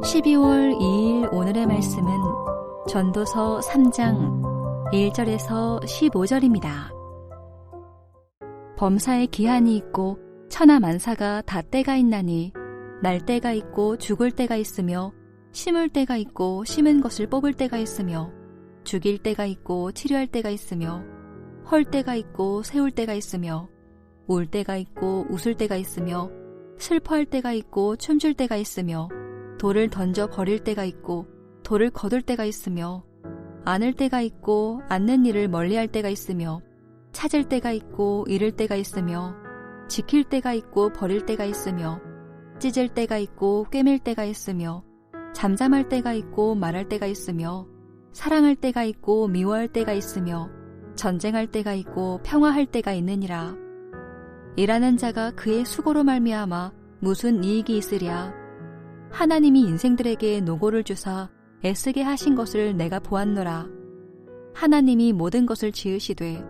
(12월 2일) 오늘의 말씀은 전도서 3장 1절에서 15절입니다. 범사에 기한이 있고 천하 만사가 다 때가 있나니 날 때가 있고 죽을 때가 있으며 심을 때가 있고 심은 것을 뽑을 때가 있으며 죽일 때가 있고 치료할 때가 있으며 헐 때가 있고 세울 때가 있으며 울 때가 있고 웃을 때가 있으며 슬퍼할 때가 있고 춤출 때가 있으며 돌을 던져 버릴 때가 있고 돌을 거둘 때가 있으며 안을 때가 있고 앉는 일을 멀리할 때가 있으며 찾을 때가 있고 잃을 때가 있으며 지킬 때가 있고 버릴 때가 있으며 찢을 때가 있고 꿰맬 때가 있으며 잠잠할 때가 있고 말할 때가 있으며 사랑할 때가 있고 미워할 때가 있으며 전쟁할 때가 있고 평화할 때가 있느니라. 일하는 자가 그의 수고로 말미암아 무슨 이익이 있으랴. 하나님이 인생들에게 노고를 주사 애쓰게 하신 것을 내가 보았노라. 하나님이 모든 것을 지으시되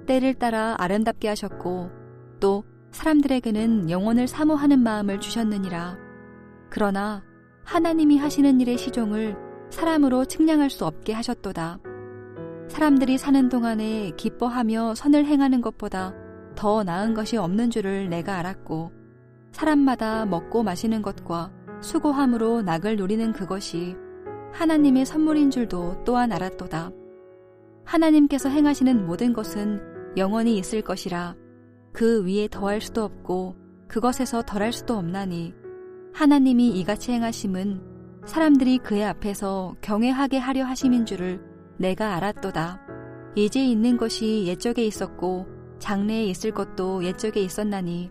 때를 따라 아름답게 하셨고 또 사람들에게는 영혼을 사모하는 마음을 주셨느니라. 그러나 하나님이 하시는 일의 시종을 사람으로 측량할 수 없게 하셨도다. 사람들이 사는 동안에 기뻐하며 선을 행하는 것보다 더 나은 것이 없는 줄을 내가 알았고 사람마다 먹고 마시는 것과 수고함으로 낙을 누리는 그것이 하나님의 선물인 줄도 또한 알았도다. 하나님께서 행하시는 모든 것은 영원히 있을 것이라. 그 위에 더할 수도 없고 그것에서 덜할 수도 없나니 하나님이 이같이 행하심은 사람들이 그의 앞에서 경외하게 하려 하심인 줄을 내가 알았도다. 이제 있는 것이 옛적에 있었고 장래에 있을 것도 옛적에 있었나니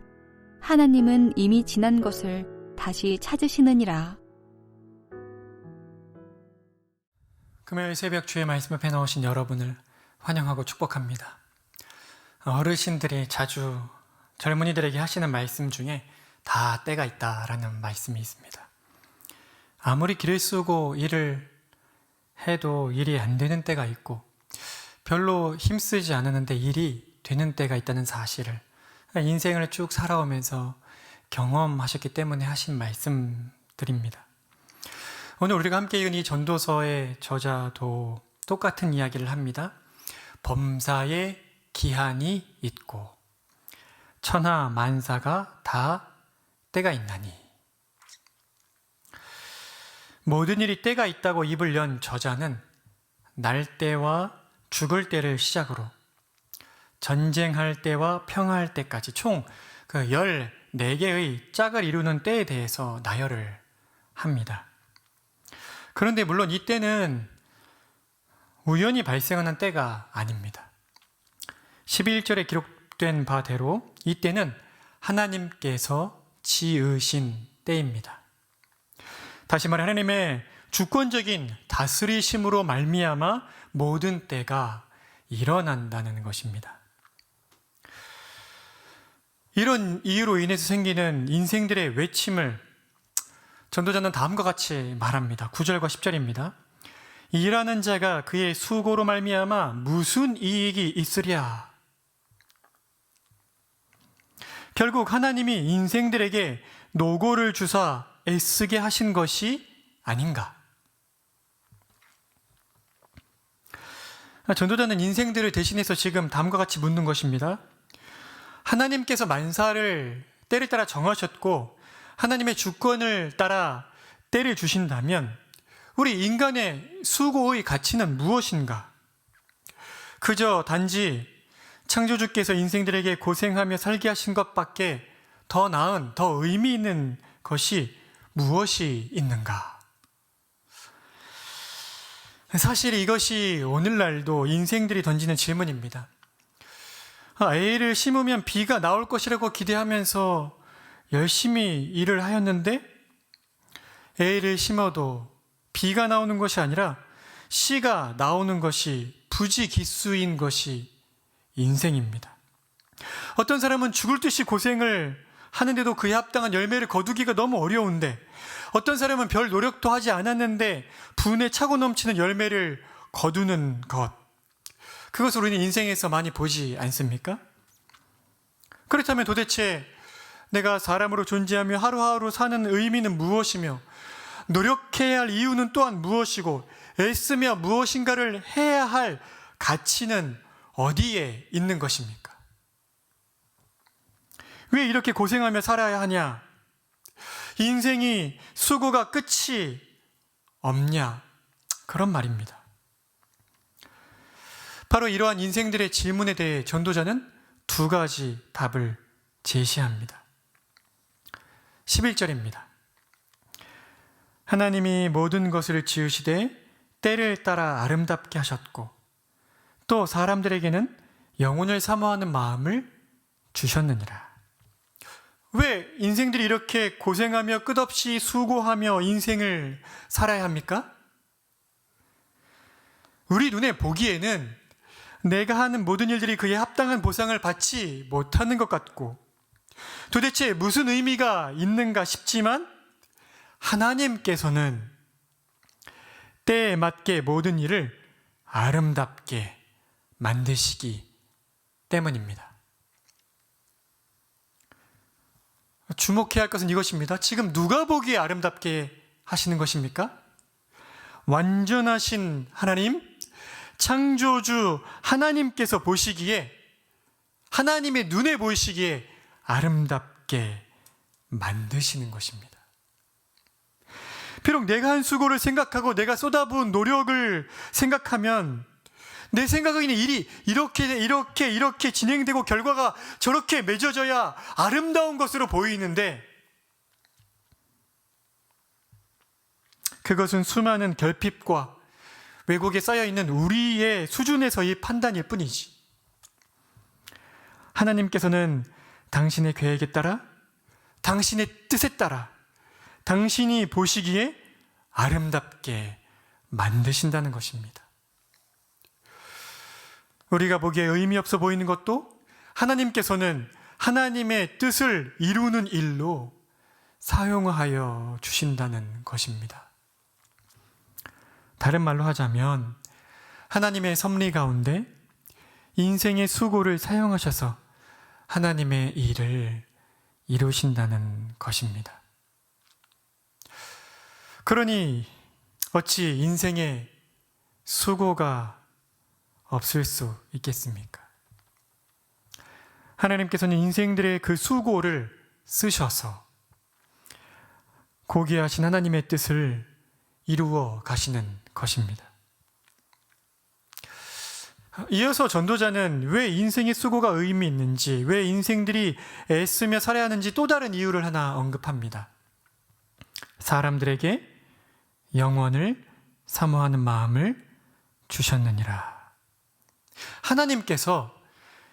하나님은 이미 지난 것을 다시 찾으시느니라. 금요일 새벽 주의 말씀 앞에 나오신 여러분을 환영하고 축복합니다. 어르신들이 자주 젊은이들에게 하시는 말씀 중에 다 때가 있다라는 말씀이 있습니다. 아무리 길을 쓰고 일을 해도 일이 안 되는 때가 있고 별로 힘쓰지 않았는데 일이 되는 때가 있다는 사실을 인생을 쭉 살아오면서 경험하셨기 때문에 하신 말씀들입니다. 오늘 우리가 함께 읽은 이 전도서의 저자도 똑같은 이야기를 합니다. 범사에 기한이 있고 천하 만사가 다 때가 있나니. 모든 일이 때가 있다고 입을 연 저자는 날 때와 죽을 때를 시작으로 전쟁할 때와 평화할 때까지 총 14개의 짝을 이루는 때에 대해서 나열을 합니다. 그런데 물론 이 때는 우연히 발생하는 때가 아닙니다. 11절에 기록된 바대로 이 때는 하나님께서 지으신 때입니다. 다시 말해 하나님의 주권적인 다스리심으로 말미암아 모든 때가 일어난다는 것입니다. 이런 이유로 인해서 생기는 인생들의 외침을 전도자는 다음과 같이 말합니다. 9절과 10절입니다. 일하는 자가 그의 수고로 말미암아 무슨 이익이 있으랴. 결국 하나님이 인생들에게 노고를 주사 애쓰게 하신 것이 아닌가. 전도자는 인생들을 대신해서 지금 다음과 같이 묻는 것입니다. 하나님께서 만사를 때를 따라 정하셨고 하나님의 주권을 따라 때를 주신다면 우리 인간의 수고의 가치는 무엇인가? 그저 단지 창조주께서 인생들에게 고생하며 살게 하신 것밖에 더 나은, 더 의미 있는 것이 무엇이 있는가? 사실 이것이 오늘날도 인생들이 던지는 질문입니다. A를 심으면 B가 나올 것이라고 기대하면서 열심히 일을 하였는데 A를 심어도 B가 나오는 것이 아니라 C가 나오는 것이 부지기수인 것이 인생입니다. 어떤 사람은 죽을 듯이 고생을 하는데도 그에 합당한 열매를 거두기가 너무 어려운데 어떤 사람은 별 노력도 하지 않았는데 분에 차고 넘치는 열매를 거두는 것, 그것을 우리는 인생에서 많이 보지 않습니까? 그렇다면 도대체 내가 사람으로 존재하며 하루하루 사는 의미는 무엇이며 노력해야 할 이유는 또한 무엇이고 애쓰며 무엇인가를 해야 할 가치는 어디에 있는 것입니까? 왜 이렇게 고생하며 살아야 하냐? 인생이 수고가 끝이 없냐? 그런 말입니다. 바로 이러한 인생들의 질문에 대해 전도자는 두 가지 답을 제시합니다. 11절입니다. 하나님이 모든 것을 지으시되 때를 따라 아름답게 하셨고 또 사람들에게는 영혼을 사모하는 마음을 주셨느니라. 왜 인생들이 이렇게 고생하며 끝없이 수고하며 인생을 살아야 합니까? 우리 눈에 보기에는 내가 하는 모든 일들이 그에 합당한 보상을 받지 못하는 것 같고 도대체 무슨 의미가 있는가 싶지만 하나님께서는 때에 맞게 모든 일을 아름답게 만드시기 때문입니다. 주목해야 할 것은 이것입니다. 지금 누가 보기에 아름답게 하시는 것입니까? 완전하신 하나님, 창조주 하나님께서 보시기에, 하나님의 눈에 보이시기에 아름답게 만드시는 것입니다. 비록 내가 한 수고를 생각하고 내가 쏟아부은 노력을 생각하면 내 생각에는 일이 이렇게 진행되고 결과가 저렇게 맺어져야 아름다운 것으로 보이는데 그것은 수많은 결핍과 왜곡에 쌓여있는 우리의 수준에서의 판단일 뿐이지. 하나님께서는 당신의 계획에 따라, 당신의 뜻에 따라, 당신이 보시기에 아름답게 만드신다는 것입니다. 우리가 보기에 의미 없어 보이는 것도 하나님께서는 하나님의 뜻을 이루는 일로 사용하여 주신다는 것입니다. 다른 말로 하자면 하나님의 섭리 가운데 인생의 수고를 사용하셔서 하나님의 일을 이루신다는 것입니다. 그러니 어찌 인생에 수고가 없을 수 있겠습니까? 하나님께서는 인생들의 그 수고를 쓰셔서 고귀하신 하나님의 뜻을 이루어 가시는 것입니다. 이어서 전도자는 왜 인생의 수고가 의미 있는지, 왜 인생들이 애쓰며 살아야 하는지 또 다른 이유를 하나 언급합니다. 사람들에게 영원을 사모하는 마음을 주셨느니라. 하나님께서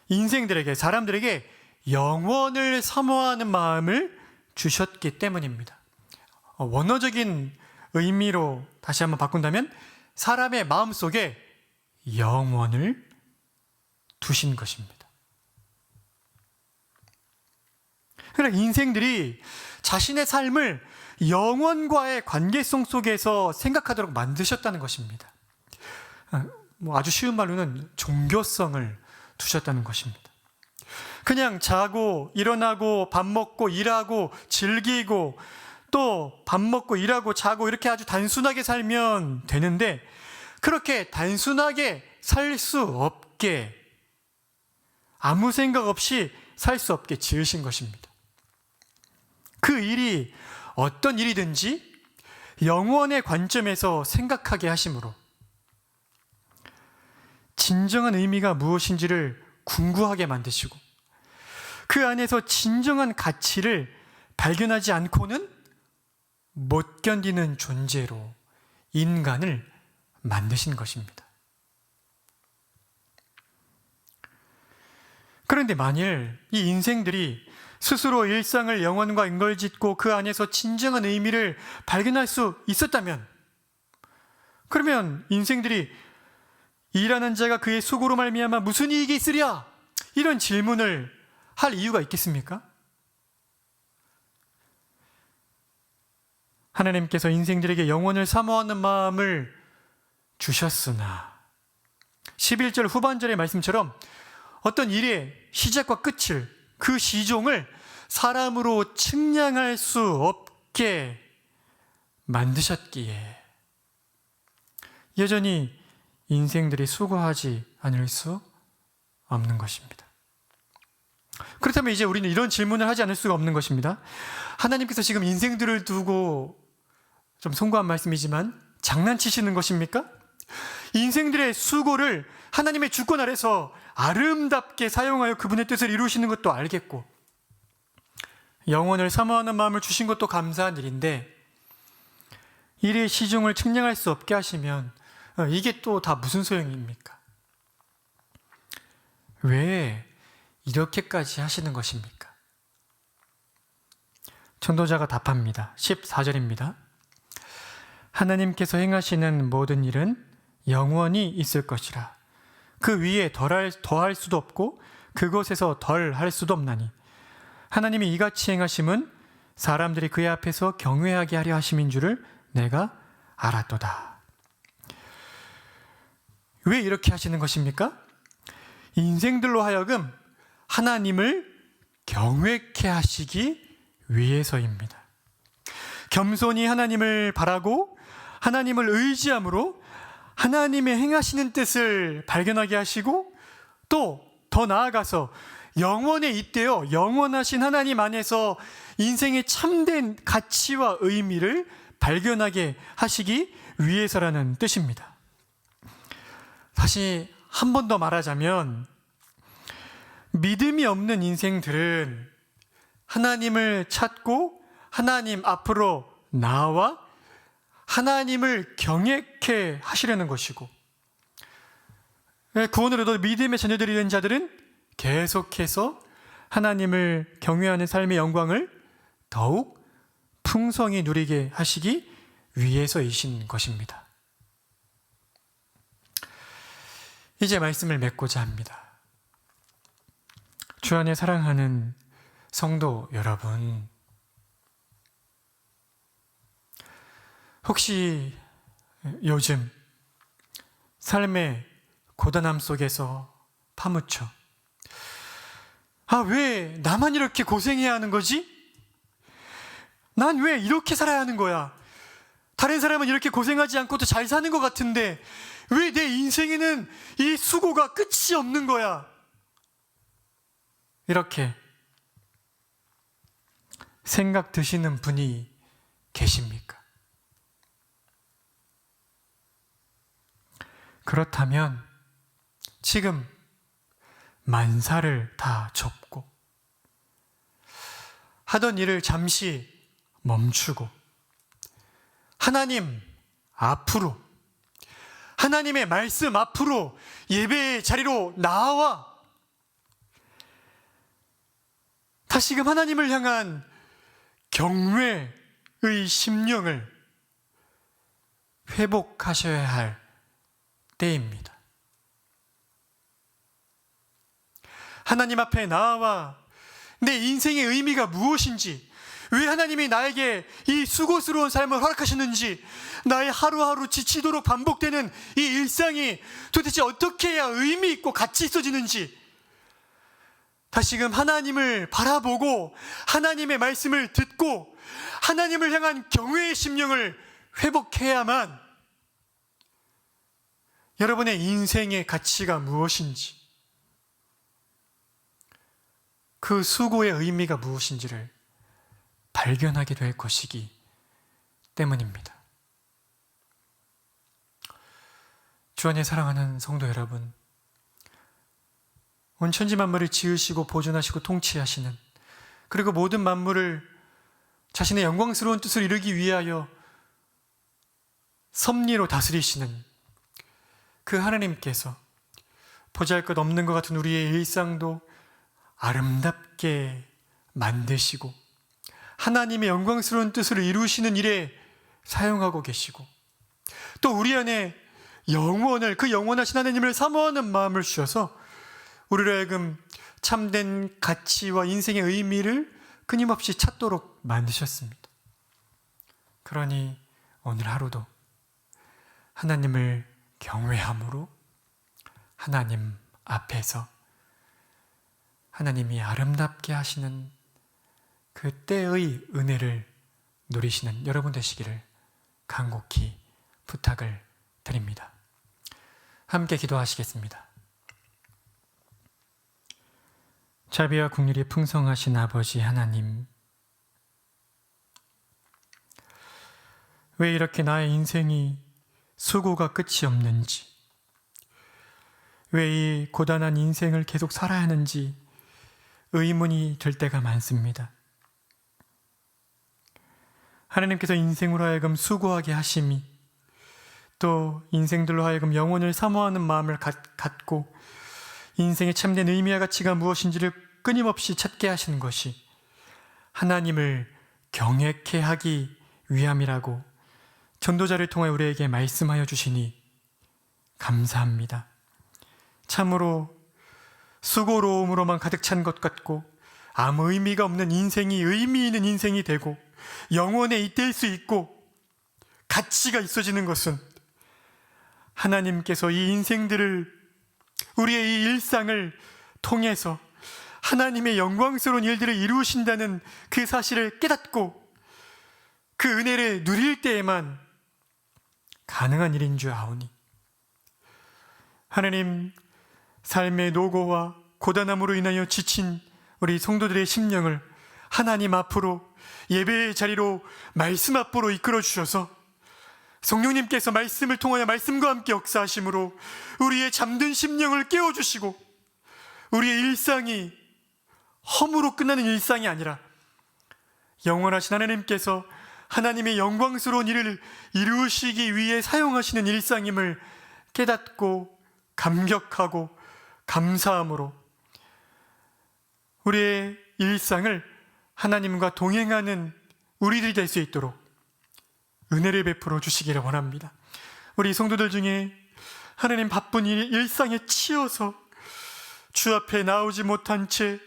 인생들에게, 사람들에게 영원을 사모하는 마음을 주셨기 때문입니다. 원어적인 의미로 다시 한번 바꾼다면 사람의 마음속에 영원을 두신 것입니다. 그러니까 인생들이 자신의 삶을 영원과의 관계성 속에서 생각하도록 만드셨다는 것입니다. 아주 쉬운 말로는 종교성을 두셨다는 것입니다. 그냥 자고 일어나고 밥 먹고 일하고 즐기고 또 밥 먹고 일하고 자고 이렇게 아주 단순하게 살면 되는데 그렇게 단순하게 살 수 없게, 아무 생각 없이 살 수 없게 지으신 것입니다. 그 일이 어떤 일이든지 영원의 관점에서 생각하게 하심으로 진정한 의미가 무엇인지를 궁구하게 만드시고 그 안에서 진정한 가치를 발견하지 않고는 못 견디는 존재로 인간을 만드신 것입니다. 그런데 만일 이 인생들이 스스로 일상을 영원과 인걸짓고 그 안에서 진정한 의미를 발견할 수 있었다면, 그러면 인생들이 일하는 자가 그의 수고로 말미암아 무슨 이익이 있으랴? 이런 질문을 할 이유가 있겠습니까? 하나님께서 인생들에게 영원을 사모하는 마음을 주셨으나 11절 후반절의 말씀처럼 어떤 일의 시작과 끝을, 그 시종을 사람으로 측량할 수 없게 만드셨기에 여전히 인생들이 수고하지 않을 수 없는 것입니다. 그렇다면 이제 우리는 이런 질문을 하지 않을 수가 없는 것입니다. 하나님께서 지금 인생들을 두고, 좀 송구한 말씀이지만, 장난치시는 것입니까? 인생들의 수고를 하나님의 주권 아래서 아름답게 사용하여 그분의 뜻을 이루시는 것도 알겠고, 영혼을 사모하는 마음을 주신 것도 감사한 일인데, 일의 시중을 측량할 수 없게 하시면 이게 또 다 무슨 소용입니까? 왜 이렇게까지 하시는 것입니까? 전도자가 답합니다. 14절입니다. 하나님께서 행하시는 모든 일은 영원히 있을 것이라. 그 위에 더할 수도 없고 그곳에서 덜 할 수도 없나니 하나님이 이같이 행하심은 사람들이 그의 앞에서 경외하게 하려 하심인 줄을 내가 알았도다. 왜 이렇게 하시는 것입니까? 인생들로 하여금 하나님을 경외케 하시기 위해서입니다. 겸손히 하나님을 바라고 하나님을 의지함으로 하나님의 행하시는 뜻을 발견하게 하시고, 또 더 나아가서 영원에 잇대어 영원하신 하나님 안에서 인생의 참된 가치와 의미를 발견하게 하시기 위해서라는 뜻입니다. 다시 한 번 더 말하자면, 믿음이 없는 인생들은 하나님을 찾고 하나님 앞으로 나와 하나님을 경외케 하시려는 것이고, 구원을 얻어 믿음의 자녀들이 된 자들은 계속해서 하나님을 경외하는 삶의 영광을 더욱 풍성히 누리게 하시기 위해서이신 것입니다. 이제 말씀을 맺고자 합니다. 주 안에 사랑하는 성도 여러분, 혹시 요즘 삶의 고단함 속에서 파묻혀 왜 나만 이렇게 고생해야 하는 거지? 난 왜 이렇게 살아야 하는 거야? 다른 사람은 이렇게 고생하지 않고도 잘 사는 것 같은데 왜 내 인생에는 이 수고가 끝이 없는 거야? 이렇게 생각 드시는 분이 계십니까? 그렇다면 지금 만사를 다 접고 하던 일을 잠시 멈추고 하나님 앞으로, 하나님의 말씀 앞으로 예배의 자리로 나와 다시금 하나님을 향한 경외의 심령을 회복하셔야 할 때입니다. 하나님 앞에 나와 내 인생의 의미가 무엇인지, 왜 하나님이 나에게 이 수고스러운 삶을 허락하시는지, 나의 하루하루 지치도록 반복되는 이 일상이 도대체 어떻게 해야 의미 있고 가치 있어지는지 다시금 하나님을 바라보고 하나님의 말씀을 듣고 하나님을 향한 경외의 심령을 회복해야만 여러분의 인생의 가치가 무엇인지, 그 수고의 의미가 무엇인지를 발견하게 될 것이기 때문입니다. 주 안에 사랑하는 성도 여러분, 온 천지 만물을 지으시고 보존하시고 통치하시는, 그리고 모든 만물을 자신의 영광스러운 뜻을 이루기 위하여 섭리로 다스리시는 그 하나님께서 보잘것없는 것 같은 우리의 일상도 아름답게 만드시고 하나님의 영광스러운 뜻을 이루시는 일에 사용하고 계시고, 또 우리 안에 영원을, 그 영원하신 하나님을 사모하는 마음을 주셔서 우리를 하여금 참된 가치와 인생의 의미를 끊임없이 찾도록 만드셨습니다. 그러니 오늘 하루도 하나님을 경외함으로 하나님 앞에서 하나님이 아름답게 하시는 그때의 은혜를 누리시는 여러분 되시기를 간곡히 부탁을 드립니다. 함께 기도하시겠습니다. 자비와 긍휼이 풍성하신 아버지 하나님, 왜 이렇게 나의 인생이 수고가 끝이 없는지, 왜 이 고단한 인생을 계속 살아야 하는지 의문이 들 때가 많습니다. 하나님께서 인생으로 하여금 수고하게 하심이, 또 인생들로 하여금 영혼을 사모하는 마음을 갖고 인생의 참된 의미와 가치가 무엇인지를 끊임없이 찾게 하시는 것이 하나님을 경외케 하기 위함이라고 전도자를 통해 우리에게 말씀하여 주시니 감사합니다. 참으로 수고로움으로만 가득 찬 것 같고 아무 의미가 없는 인생이 의미 있는 인생이 되고 영원에 잇댈 수 있고 가치가 있어지는 것은 하나님께서 이 인생들을, 우리의 이 일상을 통해서 하나님의 영광스러운 일들을 이루신다는 그 사실을 깨닫고 그 은혜를 누릴 때에만 가능한 일인 줄 아오니, 하나님, 삶의 노고와 고단함으로 인하여 지친 우리 성도들의 심령을 하나님 앞으로, 예배의 자리로, 말씀 앞으로 이끌어 주셔서 성령님께서 말씀을 통하여 말씀과 함께 역사하심으로 우리의 잠든 심령을 깨워주시고 우리의 일상이 허무로 끝나는 일상이 아니라 영원하신 하나님께서 하나님의 영광스러운 일을 이루시기 위해 사용하시는 일상임을 깨닫고 감격하고 감사함으로 우리의 일상을 하나님과 동행하는 우리들이 될 수 있도록 은혜를 베풀어 주시기를 원합니다. 우리 성도들 중에 하나님 바쁜 일상에 치여서 주 앞에 나오지 못한 채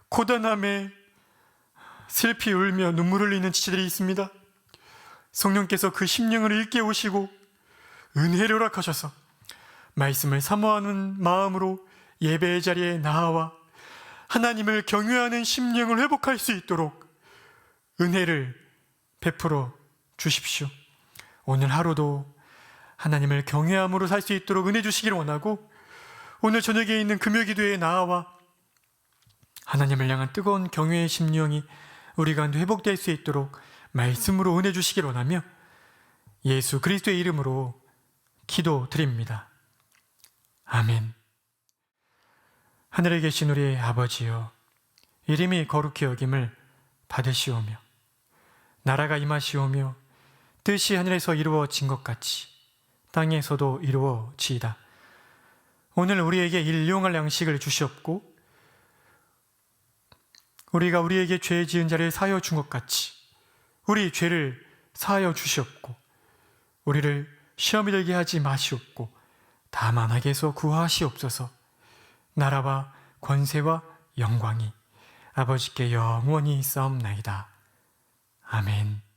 고단함에 슬피 울며 눈물 흘리는 지체들이 있습니다. 성령께서 그 심령을 일깨우시고 은혜를 허락하셔서 말씀을 사모하는 마음으로 예배의 자리에 나아와 하나님을 경외하는 심령을 회복할 수 있도록 은혜를 베풀어 주십시오. 오늘 하루도 하나님을 경외함으로 살 수 있도록 은혜 주시기를 원하고, 오늘 저녁에 있는 금요기도에 나아와 하나님을 향한 뜨거운 경외의 심령이 우리 가운데 회복될 수 있도록 말씀으로 은혜 주시기를 원하며 예수 그리스도의 이름으로 기도드립니다. 아멘. 하늘에 계신 우리 아버지여, 이름이 거룩히 여김을 받으시오며 나라가 임하시오며 뜻이 하늘에서 이루어진 것 같이 땅에서도 이루어지이다. 오늘 우리에게 일용할 양식을 주시옵고 우리가 우리에게 죄 지은 자를 사하여 준 것 같이 우리 죄를 사하여 주시옵고 우리를 시험에 들게 하지 마시옵고 다만 악에서 구하시옵소서. 나라와 권세와 영광이 아버지께 영원히 있사옵나이다. 아멘.